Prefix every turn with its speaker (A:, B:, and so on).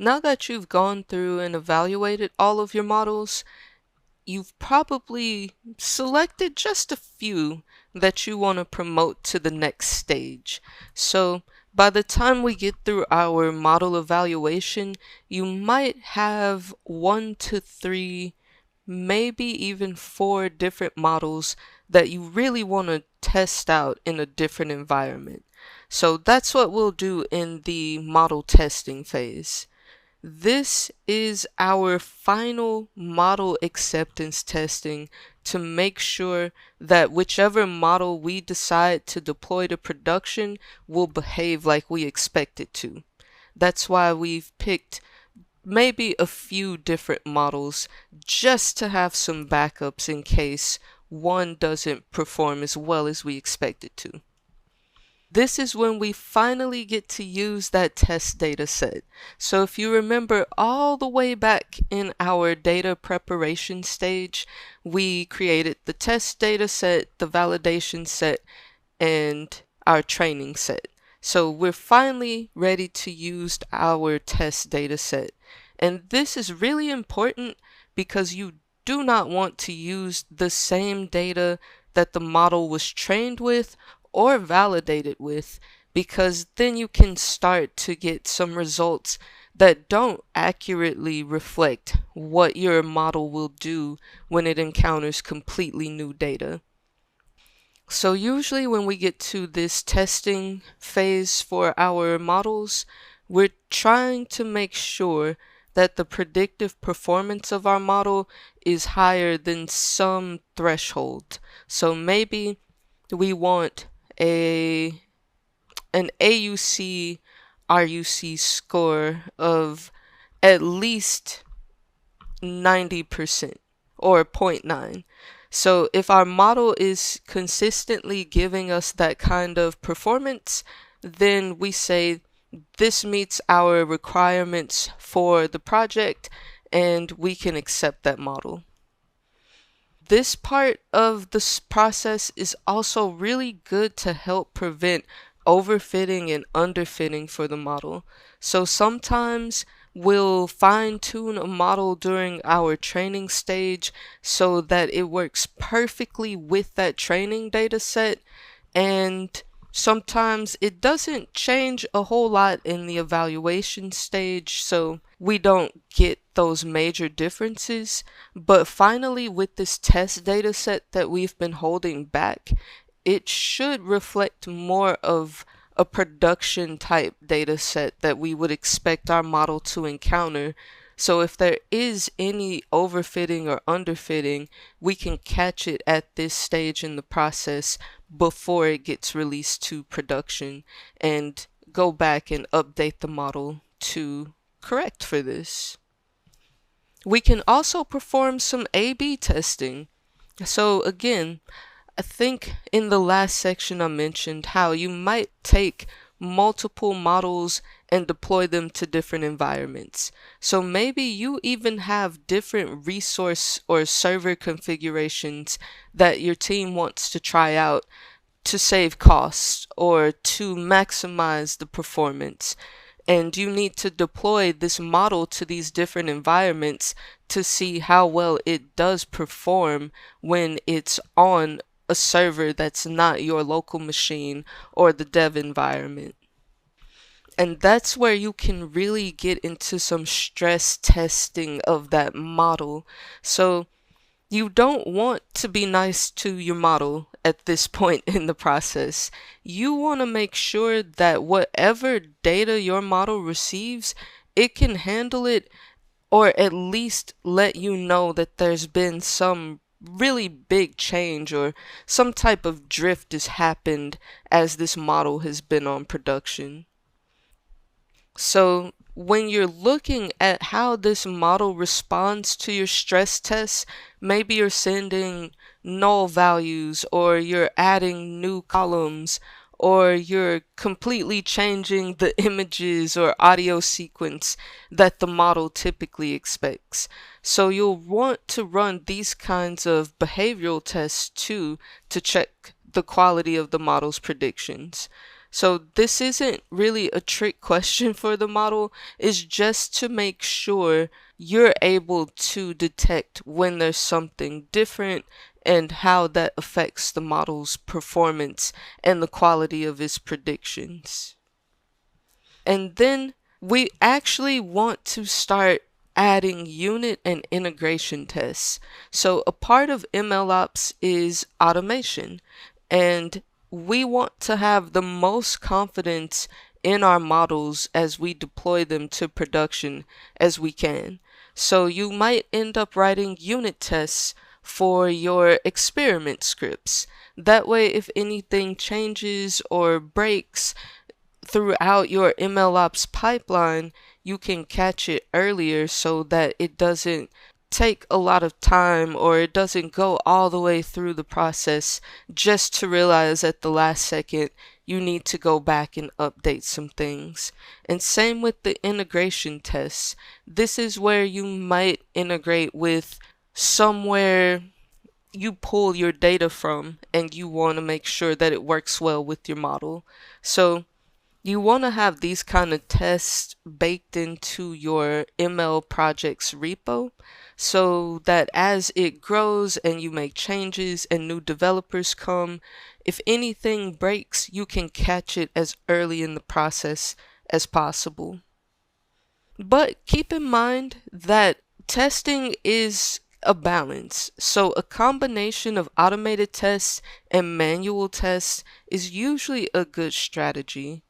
A: now that you've gone through and evaluated all of your models, you've probably selected just a few that you want to promote to the next stage. So by the time we get through our model evaluation, you might have 1 to 3, maybe even 4 different models that you really want to test out in a different environment. So that's what we'll do in the model testing phase. This is our final model acceptance testing to make sure that whichever model we decide to deploy to production will behave like we expect it to. That's why we've picked maybe a few different models just to have some backups in case one doesn't perform as well as we expect it to. This is when we finally get to use that test data set. So if you remember all the way back in our data preparation stage, we created the test data set, the validation set, and our training set. So we're finally ready to use our test data set. And this is really important because you do not want to use the same data that the model was trained with or validated with, because then you can start to get some results that don't accurately reflect what your model will do when it encounters completely new data. So usually when we get to this testing phase for our models, we're trying to make sure that the predictive performance of our model is higher than some threshold. So maybe we want an AUC RUC score of at least 90% or zero point 0.9. So if our model is consistently giving us that kind of performance, then we say this meets our requirements for the project and we can accept that model. This part of this process is also really good to help prevent overfitting and underfitting for the model. So sometimes we'll fine tune a model during our training stage so that it works perfectly with that training data set, and sometimes it doesn't change a whole lot in the evaluation stage, so we don't get those major differences. But finally, with this test data set that we've been holding back, it should reflect more of a production type data set that we would expect our model to encounter. So if there is any overfitting or underfitting, we can catch it at this stage in the process before it gets released to production and go back and update the model to correct for this. We can also perform some A/B testing. So again, I think in the last section I mentioned how you might take multiple models and deploy them to different environments. So maybe you even have different resource or server configurations that your team wants to try out to save costs or to maximize the performance. And you need to deploy this model to these different environments to see how well it does perform when it's on a server that's not your local machine or the dev environment. And that's where you can really get into some stress testing of that model. So you don't want to be nice to your model at this point in the process. You want to make sure that whatever data your model receives, it can handle it, or at least let you know that there's been some really big change or some type of drift has happened as this model has been on production. So when you're looking at how this model responds to your stress tests, maybe you're sending null values, or you're adding new columns, or you're completely changing the images or audio sequence that the model typically expects. So you'll want to run these kinds of behavioral tests too to check the quality of the model's predictions. So this isn't really a trick question for the model. It's just to make sure you're able to detect when there's something different and how that affects the model's performance and the quality of its predictions. And then we actually want to start adding unit and integration tests. So a part of MLOps is automation, and we want to have the most confidence in our models as we deploy them to production as we can. So you might end up writing unit tests for your experiment scripts. That way, if anything changes or breaks throughout your MLOps pipeline, you can catch it earlier so that it doesn't take a lot of time or it doesn't go all the way through the process just to realize at the last second you need to go back and update some things. And same with the integration tests. This is where you might integrate with somewhere you pull your data from and you want to make sure that it works well with your model. So you want to have these kind of tests baked into your ML project's repo so that as it grows and you make changes and new developers come, if anything breaks, you can catch it as early in the process as possible. But keep in mind that testing is a balance. So a combination of automated tests and manual tests is usually a good strategy.